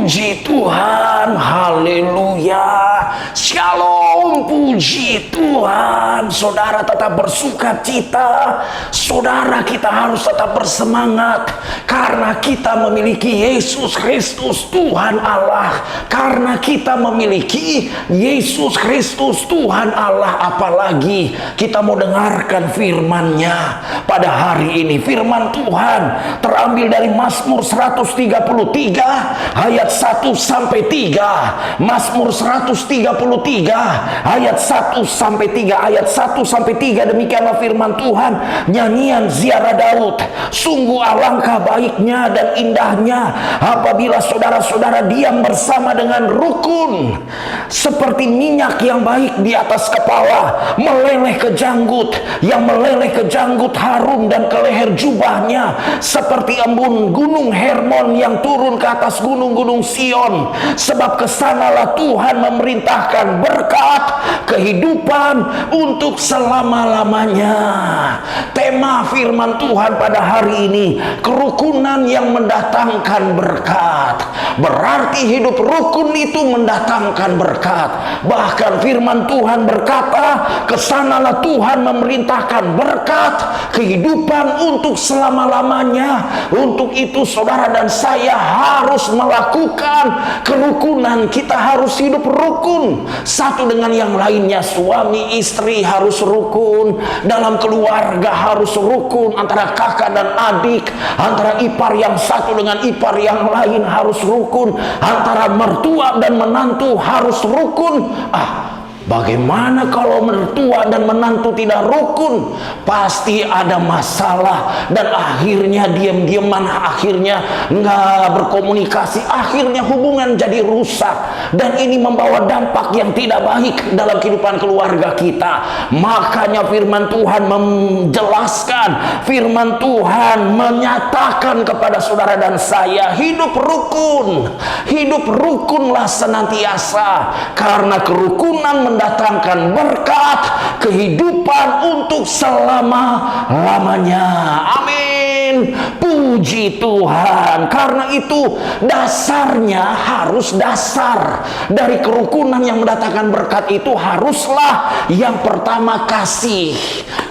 Puji Tuhan, haleluya, shalom, puji Tuhan. Saudara tetap bersuka cita, saudara kita harus tetap bersemangat, karena kita memiliki Yesus Kristus Tuhan Allah. Karena kita memiliki Yesus Kristus Tuhan Allah, apalagi kita mau dengarkan firman-Nya pada hari ini. Firman Tuhan terambil dari Mazmur 133 ayat 1 sampai 3. Mazmur 133 ayat 1 sampai 3. Ayat 1 sampai 3 demikianlah firman Tuhan. Nyanyian ziarah Daud. Sungguh alangkah baiknya dan indahnya apabila saudara-saudara diam bersama dengan rukun, seperti minyak yang baik di atas kepala meleleh ke janggut, yang meleleh ke janggut Harun dan ke leher jubahnya, seperti embun gunung Hermon yang turun ke atas gunung-gunung Sion. Sebab kesanalah Tuhan memerintahkan berkat kehidupan untuk selama-lamanya. Tema firman Tuhan pada hari ini, kerukunan yang mendatangkan berkat. Berarti hidup rukun itu mendatangkan berkat. Bahkan firman Tuhan berkata, kesanalah Tuhan memerintahkan berkat kehidupan untuk selama-lamanya. Untuk itu saudara dan saya harus melakukan kerukunan. Kita harus hidup rukun satu dengan yang lainnya. Suami istri harus rukun, dalam keluarga harus rukun, antara kakak dan adik, antara ipar yang satu dengan ipar yang lain harus rukun, antara mertua dan menantu harus rukun. Bagaimana kalau mertua dan menantu tidak rukun? Pasti ada masalah, dan akhirnya diam-diaman, akhirnya nggak berkomunikasi, akhirnya hubungan jadi rusak, dan ini membawa dampak yang tidak baik dalam kehidupan keluarga kita. Makanya firman Tuhan menjelaskan, firman Tuhan menyatakan kepada saudara dan saya, hidup rukun, hidup rukunlah senantiasa, karena kerukunan mendatangkan berkat kehidupan untuk selama-lamanya. Amin. Puji Tuhan. Karena itu dasarnya harus dasar dari kerukunan yang mendatangkan berkat itu haruslah yang pertama kasih.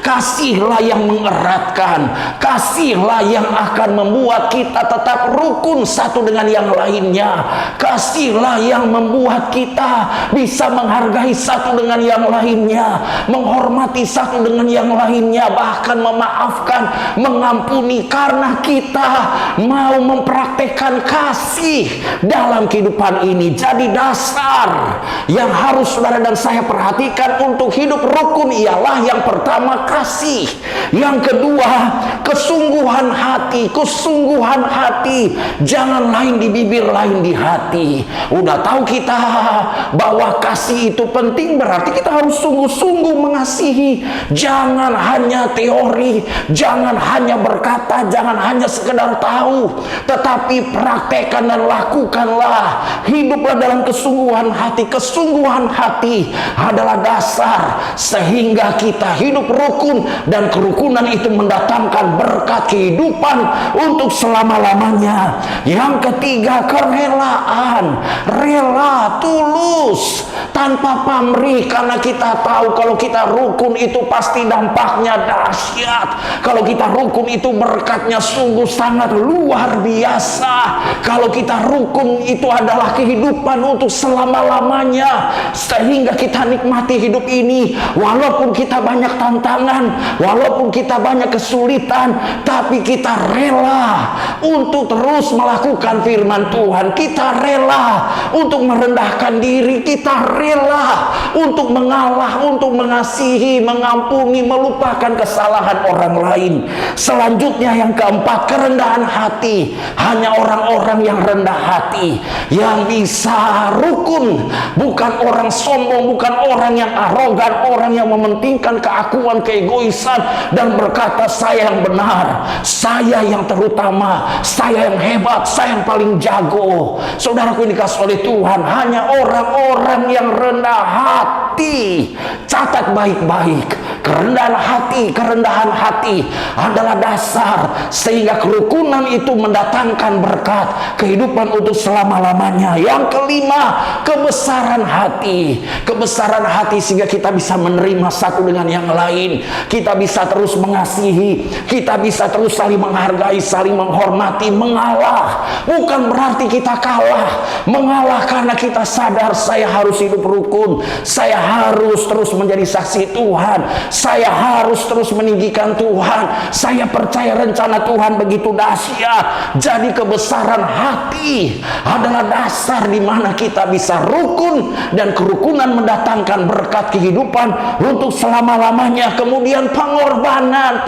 Kasihlah yang mengeratkan, kasihlah yang akan membuat kita tetap rukun satu dengan yang lainnya. Kasihlah yang membuat kita bisa menghargai satu dengan yang lainnya, menghormati satu dengan yang lainnya, bahkan memaafkan, mengampuni, karena kita mau mempraktekkan kasih dalam kehidupan ini. Jadi dasar yang harus saudara dan saya perhatikan untuk hidup rukun ialah yang pertama kasih, yang kedua kesungguhan hati. Kesungguhan hati, jangan lain di bibir lain di hati. Udah tahu kita bahwa kasih itu penting, berarti kita harus sungguh-sungguh mengasihi. Jangan hanya teori, jangan hanya berkata, jangan hanya sekedar tahu, tetapi praktekkan dan lakukanlah. Hiduplah dalam kesungguhan hati. Kesungguhan hati adalah dasar sehingga kita hidup rukun, dan kerukunan itu mendatangkan berkat kehidupan untuk selama-lamanya. Yang ketiga, kerelaan. Rela, tulus, tanpa pamrih, karena kita tahu kalau kita rukun itu pasti dampaknya dahsyat. Kalau kita rukun itu berkatnya sungguh sangat luar biasa. Kalau kita rukun itu adalah kehidupan untuk selama-lamanya, sehingga kita nikmati hidup ini walaupun kita banyak tantangan, walaupun kita banyak kesulitan, tapi kita rela untuk terus melakukan firman Tuhan. Kita rela untuk merendahkan diri, kita rela untuk mengalah, untuk mengasihi, mengampuni, melupakan kesalahan orang lain. Selanjutnya yang keempat, kerendahan hati. Hanya orang-orang yang rendah hati yang bisa rukun, bukan orang sombong, bukan orang yang arogan, orang yang mementingkan keakuan, keegoisan, dan berkata saya yang benar, saya yang terutama, saya yang hebat, saya yang paling jago. Saudaraku yang dikasihi oleh Tuhan, hanya orang-orang yang rendah hati. Catat baik-baik, Kerendahan hati adalah dasar sehingga kerukunan itu mendatangkan berkat kehidupan untuk selama-lamanya. Yang kelima, kebesaran hati. Kebesaran hati sehingga kita bisa menerima satu dengan yang lain. Kita bisa terus mengasihi, kita bisa terus saling menghargai, saling menghormati. Mengalah bukan berarti kita kalah. Mengalah karena kita sadar saya harus hidup rukun, saya harus terus menjadi saksi Tuhan, saya harus terus meninggikan Tuhan, saya percaya rencana Tuhan begitu dahsyat. Jadi kebesaran hati adalah dasar di mana kita bisa rukun, dan kerukunan mendatangkan berkat kehidupan untuk selama-lamanya. Kemudian pengorbanan.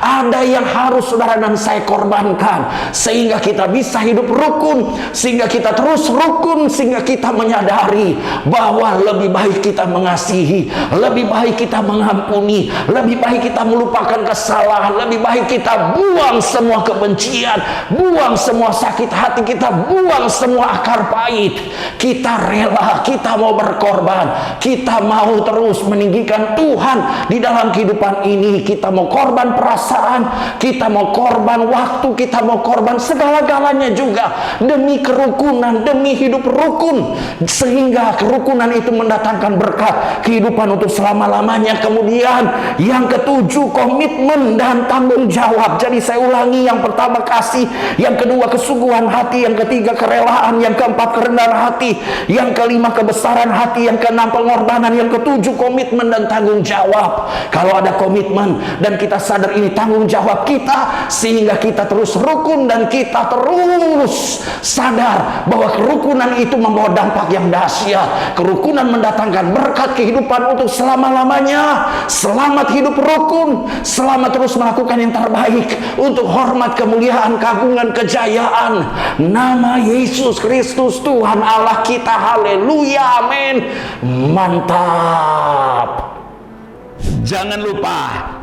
Ada yang harus saudara dan saya korbankan sehingga kita bisa hidup rukun, sehingga kita terus rukun, sehingga kita menyadari bahwa lebih baik kita mengasihi, lebih baik kita mengampuni, lebih baik kita melupakan kesalahan, lebih baik kita buang semua kebencian, buang semua sakit hati kita, buang semua akar pahit. Kita rela, kita mau berkorban, kita mau terus meninggikan Tuhan di dalam kehidupan ini. Kita mau korban perasaan, kita mau korban waktu, kita mau korban segala-galanya juga demi kerukunan, demi hidup rukun, sehingga kerukunan itu mendatangkan berkat kehidupan untuk selama-lamanya. Kemudian yang ketujuh, komitmen dan tanggung jawab. Jadi saya ulangi, yang pertama kasih, yang kedua kesungguhan hati, yang ketiga kerelaan, yang keempat kerendahan hati, yang kelima kebesaran hati, yang keenam pengorbanan, yang ketujuh komitmen dan tanggung jawab. Kalau ada komitmen dan kita sadar ini tanggung jawab kita, sehingga kita terus rukun dan kita terus sadar bahwa kerukunan itu membawa dampak yang dahsyat. Kerukunan mendatangkan berkat kehidupan untuk selama-lamanya. Selamat hidup rukun, selamat terus melakukan yang terbaik untuk hormat, kemuliaan, keagungan, kejayaan nama Yesus Kristus Tuhan Allah kita. Haleluya, amin. Mantap. Jangan lupa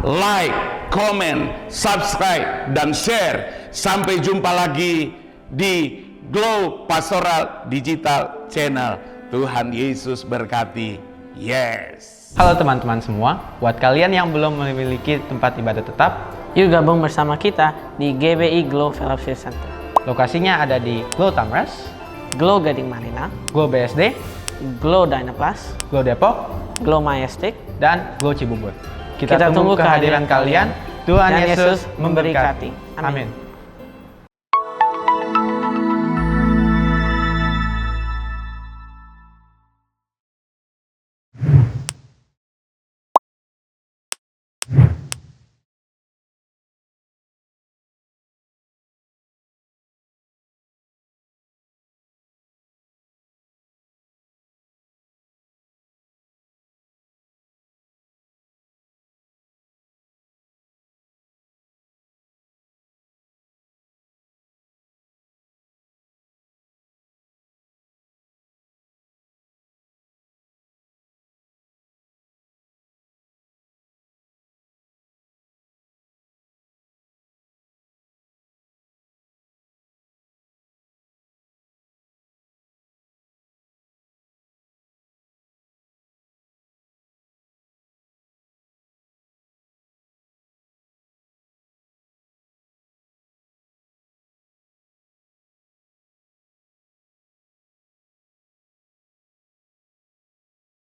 like, comment, subscribe, dan share. Sampai jumpa lagi di Glow Pastoral Digital Channel. Tuhan Yesus berkati. Yes. Halo teman-teman semua, buat kalian yang belum memiliki tempat ibadah tetap, yuk gabung bersama kita di GBI Glow Fellowship Center. Lokasinya ada di Glow Tamres, Glow Gading Marina, Glow BSD, Glow Dynaplus, Glow Depok, Glow Majestic, dan Glow Cibubur. Kita tunggu kehadiran kalian. Tuhan Dan Yesus Yesus memberkati. memberkati. Amin. Amin.